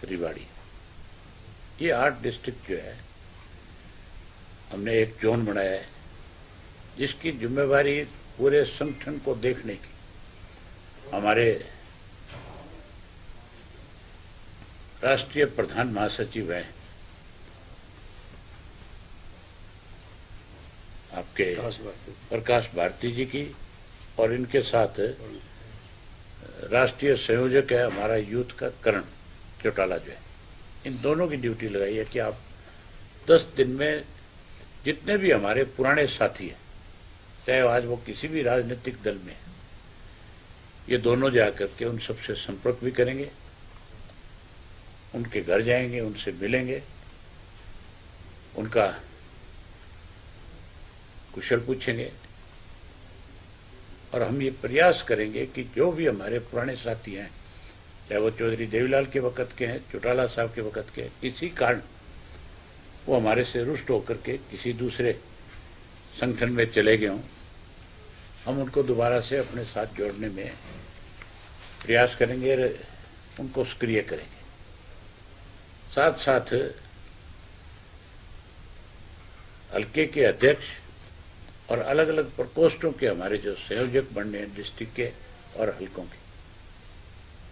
रेवाड़ी, ये 8 डिस्ट्रिक्ट जो है हमने एक जोन बनाया है जिसकी जिम्मेवारी पूरे संगठन को देखने की हमारे राष्ट्रीय प्रधान महासचिव हैं आपके प्रकाश भारती जी की, और इनके साथ राष्ट्रीय संयोजक है हमारा यूथ का करण चौटाला जो है। इन दोनों की ड्यूटी लगाई है कि आप 10 दिन में जितने भी हमारे पुराने साथी हैं, चाहे आज वो किसी भी राजनीतिक दल में, ये दोनों जाकर के उन सबसे संपर्क भी करेंगे, उनके घर जाएंगे, उनसे मिलेंगे, उनका कुशल पूछेंगे, और हम ये प्रयास करेंगे कि जो भी हमारे पुराने साथी हैं, चाहे वो चौधरी देवीलाल के वक़्त के हैं, चौटाला साहब के वक़्त के, किसी कारण वो हमारे से रुष्ट होकर के किसी दूसरे संगठन में चले गए हों, हम उनको दोबारा से अपने साथ जोड़ने में प्रयास करेंगे और उनको सक्रिय करेंगे। साथ साथ हल्के के अध्यक्ष और अलग अलग प्रकोष्ठों के हमारे जो संयोजक बनने हैं डिस्ट्रिक्ट के और हल्कों के,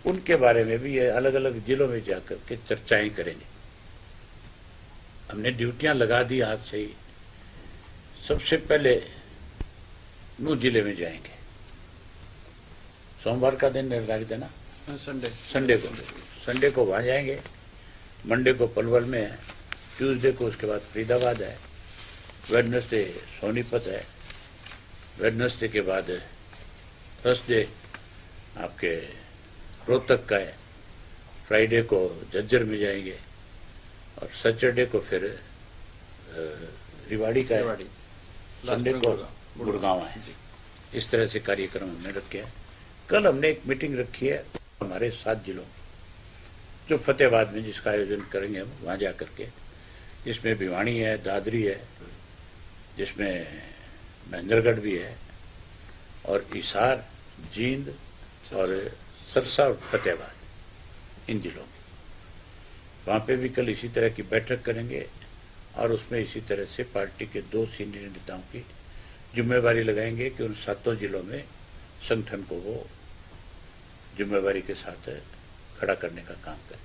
उनके बारे में भी ये अलग अलग जिलों में जाकर के चर्चाएं करेंगे। हमने ड्यूटियां लगा दी आज से ही। सबसे पहले नूह जिले में जाएंगे, सोमवार का दिन निर्धारित है ना, संडे को वहां जाएंगे, मंडे को पलवल में है, ट्यूसडे को उसके बाद फरीदाबाद है, वेडनेसडे सोनीपत है, वेडनेसडे के बाद थर्सडे आपके रोहतक का है, फ्राइडे को झज्जर में जाएंगे और सैटरडे को फिर रेवाड़ी का है, संडे को गुड़गांव है। इस तरह से कार्यक्रम हमने रखे हैं। कल हमने एक मीटिंग रखी है हमारे 7 जिलों जो फतेहाबाद में जिसका आयोजन करेंगे हम वहाँ जा करके, जिसमें भिवानी है, दादरी है, जिसमें महेंद्रगढ़ भी है, और हिसार, जींद और सरसा और फतेहाबाद, इन जिलों में वहाँ पे भी कल इसी तरह की बैठक करेंगे और उसमें इसी तरह से पार्टी के 2 सीनियर नेताओं की जिम्मेवारी लगाएंगे कि उन 7 जिलों में संगठन को वो जिम्मेवारी के साथ खड़ा करने का काम करें।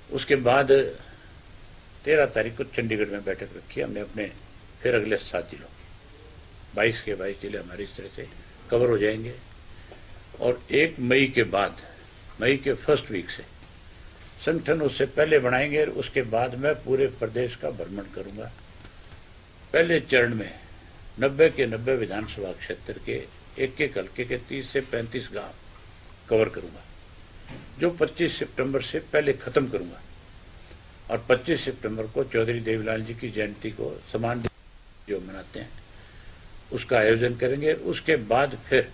उसके बाद 13 तारीख को चंडीगढ़ में बैठक रखी है हमने अपने, फिर अगले 7 जिलों की 22 के 22 जिले हमारे इस तरह से कवर हो जाएंगे। और 1 मई के बाद, मई के फर्स्ट वीक से संगठन उससे पहले बनाएंगे और उसके बाद मैं पूरे प्रदेश का भ्रमण करूंगा। पहले चरण में 90 के 90 विधानसभा क्षेत्र के एक हल्के के 30 से 35 गांव कवर करूंगा, जो 25 सितंबर से पहले खत्म करूंगा। और 25 सितंबर को चौधरी देवीलाल जी की जयंती को समान जो मनाते हैं उसका आयोजन करेंगे। उसके बाद फिर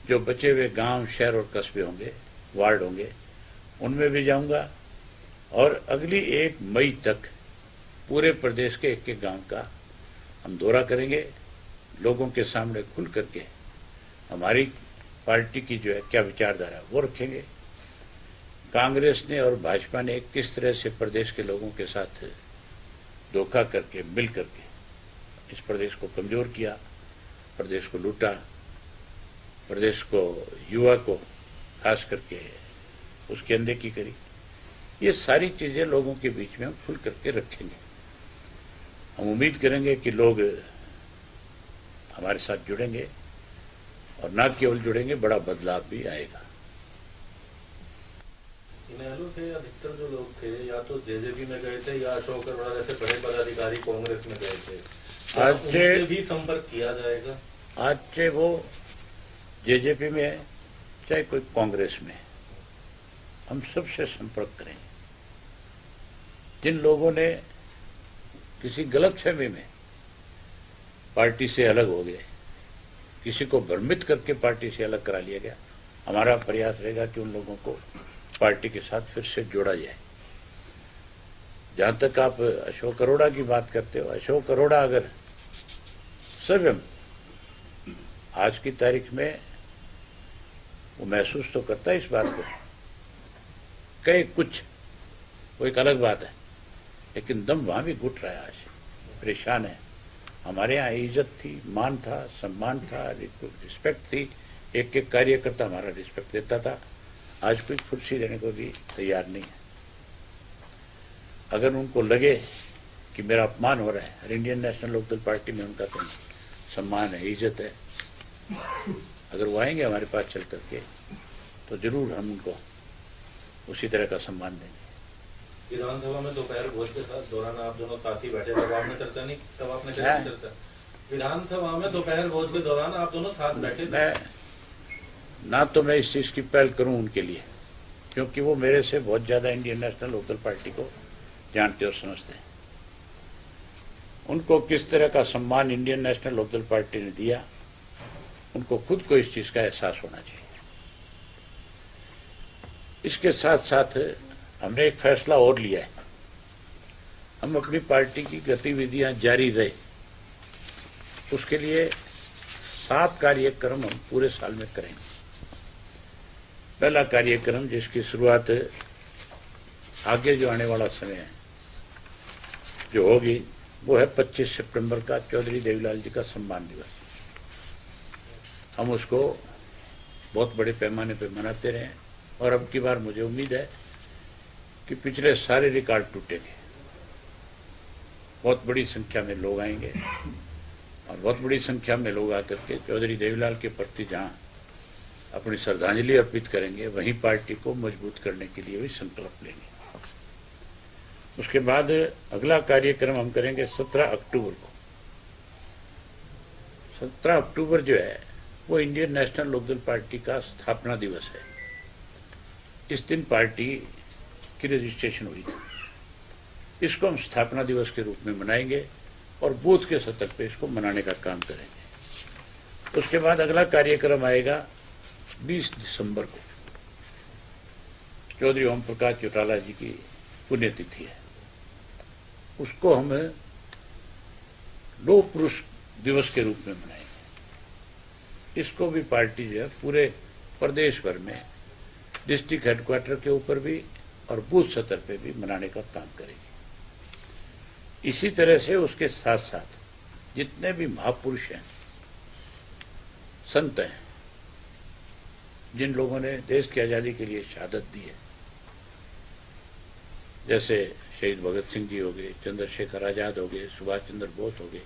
जो बचे हुए गांव, शहर और कस्बे होंगे, वार्ड होंगे, उनमें भी जाऊंगा। और अगली 1 मई तक पूरे प्रदेश के एक गांव का हम दौरा करेंगे, लोगों के सामने खुल करके हमारी पार्टी की जो है क्या विचारधारा वो रखेंगे। कांग्रेस ने और भाजपा ने किस तरह से प्रदेश के लोगों के साथ धोखा करके, मिल करके इस प्रदेश को कमजोर किया, प्रदेश को लूटा, प्रदेश को, युवा को खास करके उसकी अनदेखी करी, ये सारी चीजें लोगों के बीच में हम खुल करके रखेंगे। हम उम्मीद करेंगे कि लोग हमारे साथ जुड़ेंगे और न केवल जुड़ेंगे, बड़ा बदलाव भी आएगा। इनेलो से अधिकतर जो लोग थे या तो जेजेपी में गए थे या अशोक अरोड़ा जैसे बड़े पदाधिकारी कांग्रेस में गए थे, आज से भी संपर्क किया जाएगा। आज से वो जेजेपी में है, चाहे कोई कांग्रेस में, हम सबसे संपर्क करेंगे। जिन लोगों ने किसी गलतफहमी में पार्टी से अलग हो गए, किसी को भ्रमित करके पार्टी से अलग करा लिया गया, हमारा प्रयास रहेगा कि उन लोगों को पार्टी के साथ फिर से जोड़ा जाए। जहां तक आप अशोक अरोड़ा की बात करते हो, अशोक अरोड़ा अगर स्वयं आज की तारीख में वो महसूस तो करता है इस बात को, कई कुछ वो एक अलग बात है, लेकिन दम वहां भी घुट रहा है, आज परेशान है। हमारे यहाँ इज्जत थी, मान था, सम्मान था, रिस्पेक्ट थी, एक एक कार्यकर्ता हमारा रिस्पेक्ट देता था। आज कोई कुर्सी देने को भी तैयार नहीं है। अगर उनको लगे कि मेरा अपमान हो रहा है, और इंडियन नेशनल लोकदल पार्टी में उनका तो सम्मान है, इज्जत है, अगर वो आएंगे हमारे पास चल करके तो जरूर हम उनको उसी तरह का सम्मान देंगे। विधानसभा में दोपहर भोज के दौरान आप दोनों साथ ही बैठे, तब आपने चर्चा नहीं, तब आपने कैसे चर्चा? विधानसभा में दोपहर भोज के दौरान आप दोनों साथ बैठे थे? ना तो मैं इस चीज की पहल करूं उनके लिए, क्योंकि वो मेरे से बहुत ज्यादा इंडियन नेशनल लोकदल पार्टी को जानते और समझते हैं। उनको किस तरह का सम्मान इंडियन नेशनल लोकदल पार्टी ने दिया, उनको खुद को इस चीज का एहसास होना चाहिए। इसके साथ साथ हमने एक फैसला और लिया है, हम अपनी पार्टी की गतिविधियां जारी रहे, उसके लिए 7 कार्यक्रम हम पूरे साल में करेंगे। पहला कार्यक्रम जिसकी शुरुआत आगे जो आने वाला समय है जो होगी, वो है 25 सितंबर का चौधरी देवीलाल जी का सम्मान दिवस। हम उसको बहुत बड़े पैमाने पर मनाते रहे, और अब की बार मुझे उम्मीद है कि पिछले सारे रिकॉर्ड टूटेंगे। बहुत बड़ी संख्या में लोग आएंगे, और बहुत बड़ी संख्या में लोग आकर के चौधरी देवीलाल के प्रति जहां अपनी श्रद्धांजलि अर्पित करेंगे, वहीं पार्टी को मजबूत करने के लिए भी संकल्प लेंगे। उसके बाद अगला कार्यक्रम हम करेंगे 17 अक्टूबर को। 17 अक्टूबर जो है वो इंडियन नेशनल लोकदल पार्टी का स्थापना दिवस है। इस दिन पार्टी की रजिस्ट्रेशन हुई थी। इसको हम स्थापना दिवस के रूप में मनाएंगे और बूथ के स्तर पे इसको मनाने का काम करेंगे। उसके बाद अगला कार्यक्रम आएगा 20 दिसंबर को, चौधरी ओम प्रकाश चौटाला जी की पुण्यतिथि है। उसको हम लौह पुरुष दिवस के रूप में मनाएंगे। इसको भी पार्टी जो है पूरे प्रदेश भर में डिस्ट्रिक्ट हेडक्वार्टर के ऊपर भी और बूथ स्तर पे भी मनाने का काम करेगी। इसी तरह से उसके साथ साथ जितने भी महापुरुष हैं, संत हैं, जिन लोगों ने देश की आजादी के लिए शहादत दी है, जैसे शहीद भगत सिंह जी हो गए, चंद्रशेखर आजाद हो गए, सुभाष चंद्र बोस हो गए,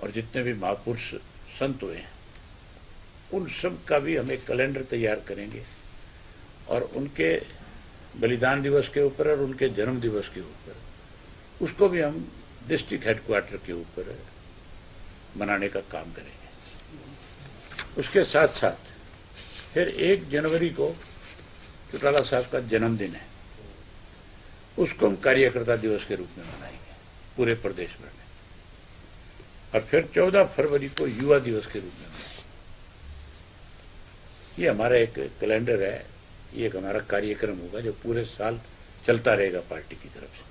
और जितने भी महापुरुष संत हुए हैं, उन सब का भी हम एक कैलेंडर तैयार करेंगे, और उनके बलिदान दिवस के ऊपर और उनके जन्म दिवस के ऊपर उसको भी हम डिस्ट्रिक्ट हेडक्वार्टर के ऊपर मनाने का काम करेंगे। उसके साथ साथ फिर 1 जनवरी को चौटाला साहब का जन्मदिन है, उसको हम कार्यकर्ता दिवस के रूप में मनाएंगे पूरे प्रदेश भर में, और फिर 14 फरवरी को युवा दिवस के रूप में मनाएंगे। ये हमारा एक कैलेंडर है, ये एक हमारा कार्यक्रम होगा जो पूरे साल चलता रहेगा पार्टी की तरफ से।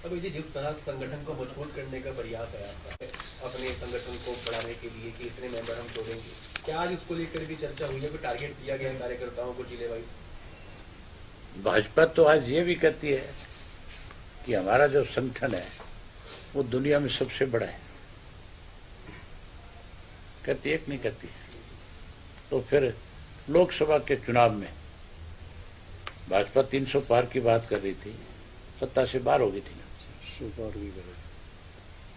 अभी जी जिस तरह संगठन को मजबूत करने का प्रयास है आपका, अपने संगठन को बढ़ाने के लिए कि इतने मेंबर हम जोड़ेंगे, क्या आज उसको लेकर भी चर्चा हुई है, कोई टारगेट दिया गया है कार्यकर्ताओं को जिले वाइज? भाजपा तो आज ये भी कहती है कि हमारा जो संगठन है वो दुनिया में सबसे बड़ा है, कहती है कि नहीं कहती? तो फिर लोकसभा के चुनाव में भाजपा 300 पार की बात कर रही थी, सत्ता से बाहर हो गई थी ना।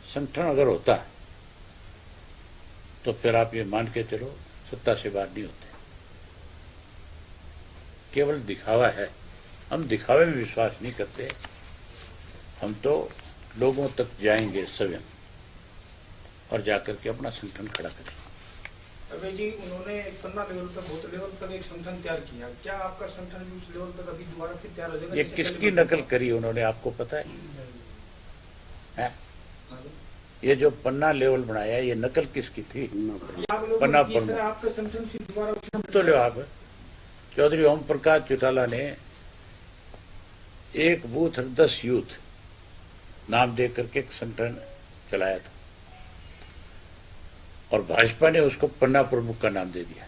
संगठन अगर होता तो फिर आप ये मान के चलो सत्ता से बाहर नहीं होते। केवल दिखावा है, हम दिखावे में विश्वास नहीं करते, हम तो लोगों तक जाएंगे स्वयं और जाकर के अपना संगठन खड़ा करेंगे। अभय जी, उन्होंने पन्ना लेवल तक, बूथ लेवल तक एक संगठन तैयार किया, क्या आपका संगठन भी उस लेवल तक अभी दोबारा फिर तैयार हो जाएगा? ये किसकी नकल करी उन्होंने, आपको पता है? ये जो पन्ना लेवल बनाया, ये नकल किसकी थी? पन्ना पर आपका संगठन फिर दोबारा तो लो आप, चौधरी ओम प्रकाश चौटाला ने एक बूथ 10 यूथ नाम दे करके एक संगठन चलाया था, और भाजपा ने उसको पन्ना प्रमुख का नाम दे दिया।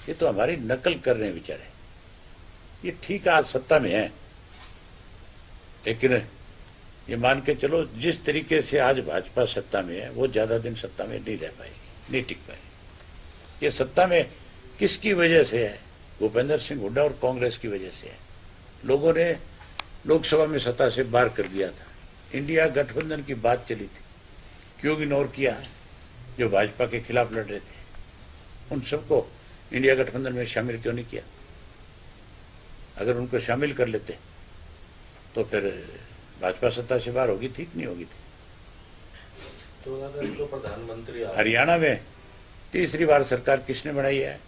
ये तो हमारी नकल कर रहे हैं बेचारे। ये ठीक आज सत्ता में है, लेकिन ये मान के चलो जिस तरीके से आज भाजपा सत्ता में है वो ज्यादा दिन सत्ता में नहीं रह पाएगी, नहीं टिक पाएगी। ये सत्ता में किसकी वजह से है? भूपेंद्र सिंह हुड्डा और कांग्रेस की वजह से है। लोगों ने लोकसभा में सत्ता से बाहर कर दिया था। इंडिया गठबंधन की बात चली थी, क्यों इग्नोर किया? जो भाजपा के खिलाफ लड़ रहे थे उन सबको इंडिया गठबंधन में शामिल क्यों नहीं किया? अगर उनको शामिल कर लेते तो फिर भाजपा सत्ता से बाहर होगी थी कि नहीं होगी थी? तो अगर तो प्रधानमंत्री हरियाणा में तीसरी बार सरकार किसने बनाई है?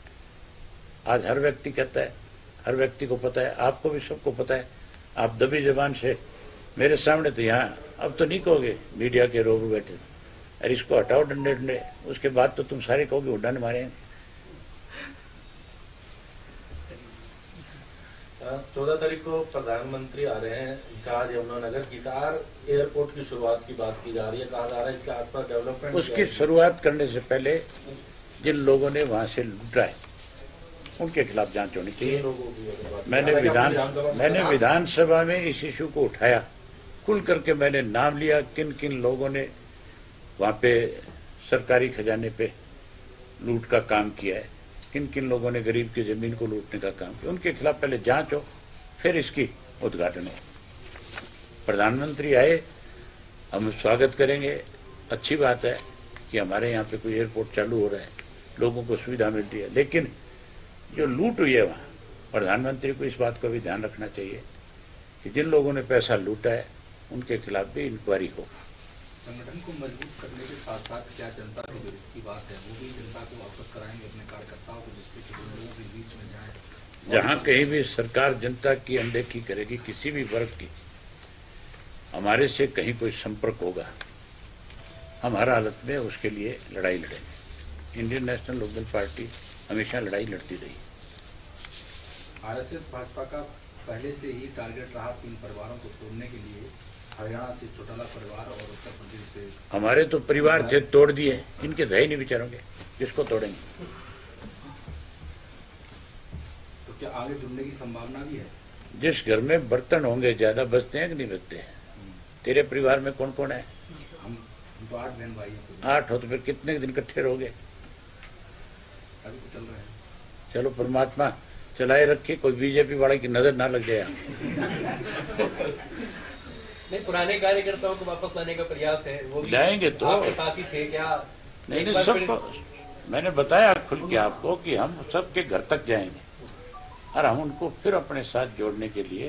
आज हर व्यक्ति कहता है, हर व्यक्ति को पता है, आपको भी सबको पता है। आप दबी जबान से मेरे सामने तो यहाँ अब तो नहीं कहोगे, मीडिया के रूबरू बैठे, अरे इसको हटाओ डंडे डंडे, उसके बाद तो तुम सारे कहोगे हुड्डा ने मारे हैं। 14 तारीख को प्रधानमंत्री आ रहे हैं हिसार यमुनानगर। हिसार एयरपोर्ट की शुरुआत की बात की जा रही है, कहा जा रहा है इसके आसपास डेवलपमेंट। उसकी शुरुआत करने से पहले जिन लोगों ने वहां से लूटा है उनके खिलाफ जांच होनी चाहिए। मैंने विधानसभा में इस इशू को उठाया, खुल करके मैंने नाम लिया किन किन लोगों ने वहां पे सरकारी खजाने पे लूट का काम किया है, किन किन लोगों ने गरीब की जमीन को लूटने का काम किया। उनके खिलाफ पहले जांच हो, फिर इसकी उद्घाटन हो। प्रधानमंत्री आए, हम स्वागत करेंगे। अच्छी बात है कि हमारे यहाँ पे कोई एयरपोर्ट चालू हो रहा है, लोगों को सुविधा मिल रही है, लेकिन जो लूट हुई है वहाँ, प्रधानमंत्री को इस बात का भी ध्यान रखना चाहिए कि जिन लोगों ने पैसा लूटा है उनके खिलाफ भी इंक्वायरी हो। संगठन को मजबूत करने के साथ साथ क्या जनता के विरोध की बात है, वो भी जनता को वापस कराएंगे अपने कार्यकर्ताओं को, जिससे कि लोगों के बीच में जाए। जहाँ कहीं भी सरकार जनता की अनदेखी करेगी, किसी भी वर्ग की, हमारे से कहीं कोई संपर्क होगा, हम हर हालत में उसके लिए लड़ाई लड़ेंगे। इंडियन नेशनल लोकदल पार्टी हमेशा लड़ाई लड़ती रही। आरएसएस भाजपा का पहले से ही टारगेट रहा 3 परिवारों को तोड़ने के लिए, हरियाणा से चौटाला परिवार और उत्तर प्रदेश से। हमारे तो परिवार थे, तोड़ दिए, इनके रह नहीं विचारोगे, किसको तोड़ेंगे? तो क्या आगे जुड़ने की संभावना भी है? जिस घर में बर्तन होंगे ज्यादा बचते हैं कि नहीं बचते हैं? तेरे परिवार में कौन कौन है? हम तो 8 बहन भाई हैं। 8 हो तो फिर कितने दिन इकट्ठे रहोगे? अभी तो चल रहे हैं। चलो परमात्मा चलाए रखे, कोई बीजेपी वाले की नजर ना लग जाए। नहीं, पुराने कार्यकर्ताओं को वापस लाने का प्रयास है, वो भी लाएंगे तो। आपके साथ ही थे क्या? नहीं सबको मैंने बताया खुल के आपको कि हम सबके घर तक जाएंगे और हम उनको फिर अपने साथ जोड़ने के लिए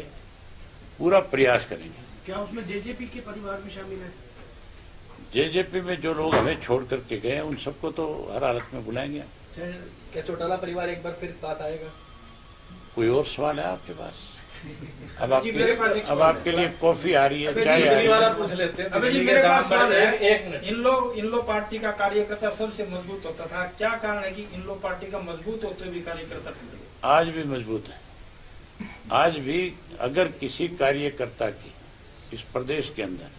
पूरा प्रयास करेंगे। क्या उसमें जेजेपी के परिवार भी शामिल है? जेजेपी में जो लोग हमें छोड़ करके गए उन सबको तो हर हालत में बुलाएंगे। क्या चौटाला परिवार एक बार फिर साथ आएगा? कोई और सवाल है आपके पास? अब आपके लिए कॉफी आ रही है, चाय आ रही है। पूछ लेते हैं। अभी जी मेरे पास सवाल है, एक मिनट। इन लोग पार्टी का कार्यकर्ता सबसे मजबूत होता था, क्या कारण है कि इन लोग पार्टी का मजबूत होते हुए भी कार्यकर्ता टूट गए? आज भी मजबूत है। आज भी अगर किसी कार्यकर्ता की इस प्रदेश के अंदर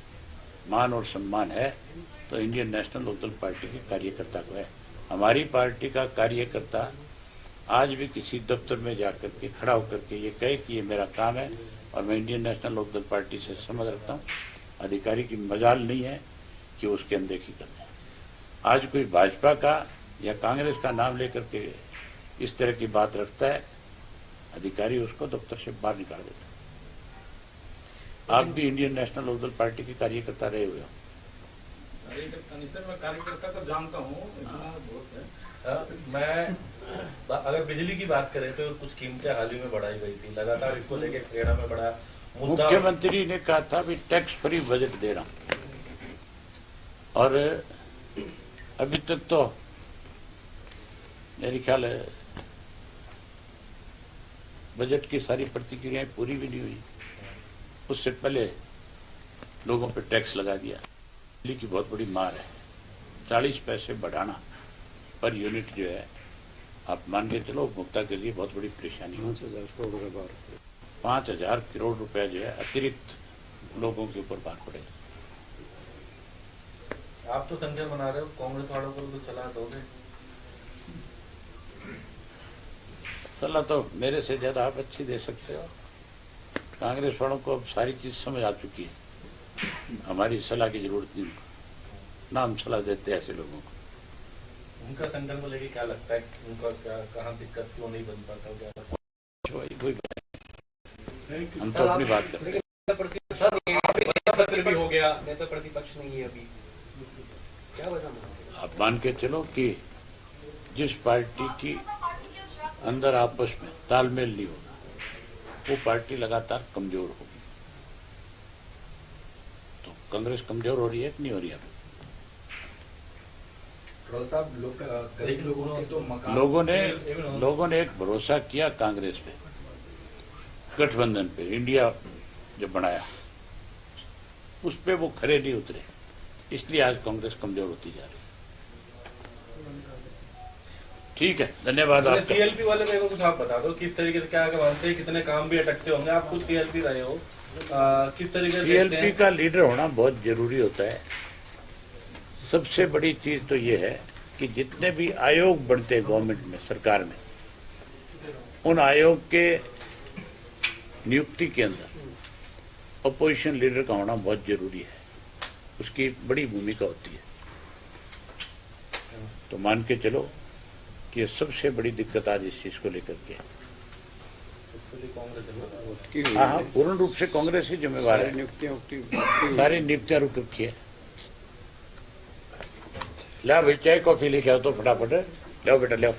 मान और सम्मान है तो इंडियन नेशनल लोकदल पार्टी के कार्यकर्ता को है। हमारी पार्टी का कार्यकर्ता आज भी किसी दफ्तर में जाकर के खड़ा होकर के ये कहे कि ये मेरा काम है और मैं इंडियन नेशनल लोकदल पार्टी से समझ रखता हूँ, अधिकारी की मजाल नहीं है कि उसके अनदेखी कर दें। आज कोई भाजपा का या कांग्रेस का नाम लेकर के इस तरह की बात रखता है, अधिकारी उसको दफ्तर से बाहर निकाल देता है। आप भी इंडियन नेशनल लोकदल पार्टी के कार्यकर्ता रहे हुए हो। कार्यकर्ता नहीं सर, मैं कार्यकर्ता को जानता हूँ, इतना बहुत है। मैं अगर बिजली की बात करें तो कुछ कीमतें हाल ही में बढ़ाई गई थी, लगातार इसको लेके खेड़ा में बड़ा मुद्दा। मुख्यमंत्री ने कहा था भी टैक्स फ्री बजट दे रहा हूं, और अभी तक तो मेरे ख्याल है बजट की सारी प्रतिक्रियाएं पूरी भी नहीं हुई। उससे पहले लोगों पे टैक्स लगा दिया। बिजली की बहुत बड़ी मार है। 40 पैसे बढ़ाना पर यूनिट जो है, आप मान के चलो उपभोक्ता के लिए बहुत बड़ी परेशानी है। 5,000 करोड़ रुपया जो है अतिरिक्त लोगों के ऊपर भार पड़ेगा। आप तो संख्या बना रहे हो, कांग्रेस वालों को तो चला दोगे? सलाह तो मेरे से ज्यादा आप अच्छी दे सकते हो। कांग्रेस वालों को अब सारी चीज समझ आ चुकी है, हमारी सलाह की जरूरत नहीं। ना हम सलाह देते हैं ऐसे लोगों को। उनका संगठन को लेके क्या लगता है, उनका क्या कहाँ दिक्कत क्यों नहीं बन पाता, क्या हम तो अपनी बात करते हैं। सत्र भी हो गया, नेता प्रतिपक्ष नहीं है अभी, क्या वजह? आप मान के चलो कि जिस पार्टी की अंदर आपस में तालमेल नहीं होगा वो पार्टी लगातार कमजोर होगी। तो कांग्रेस कमजोर हो रही है कि नहीं हो रही है? साहब गरीब लोगों के तो मकान, लोगों ने एक भरोसा किया कांग्रेस पे, गठबंधन पे, इंडिया जब बनाया उस पे वो खरे नहीं उतरे, इसलिए आज कांग्रेस कमजोर होती जा रही है। ठीक है, धन्यवाद आपका। सीएलपी वाले मेरे को कुछ आप बता दो, किस तरीके से क्या मानते हैं, कितने काम भी अटकते होंगे, आप खुद सीएलपी रहे हो, किस तरीके से सीएलपी का लीडर होना बहुत जरूरी होता है। सबसे बड़ी चीज तो ये है कि जितने भी आयोग बनते हैं गवर्नमेंट में, सरकार में, उन आयोग के नियुक्ति के अंदर अपोजिशन लीडर का होना बहुत जरूरी है, उसकी बड़ी भूमिका होती है। तो मान के चलो कि ये सबसे बड़ी दिक्कत आज इस चीज को लेकर के, हाँ, पूर्ण रूप से कांग्रेस ही जिम्मेवार है। सारी नियुक्तियां रुक रखी है। ला भाई चाय कॉफी लेके आओ तो फटाफट, लो बेटा लो।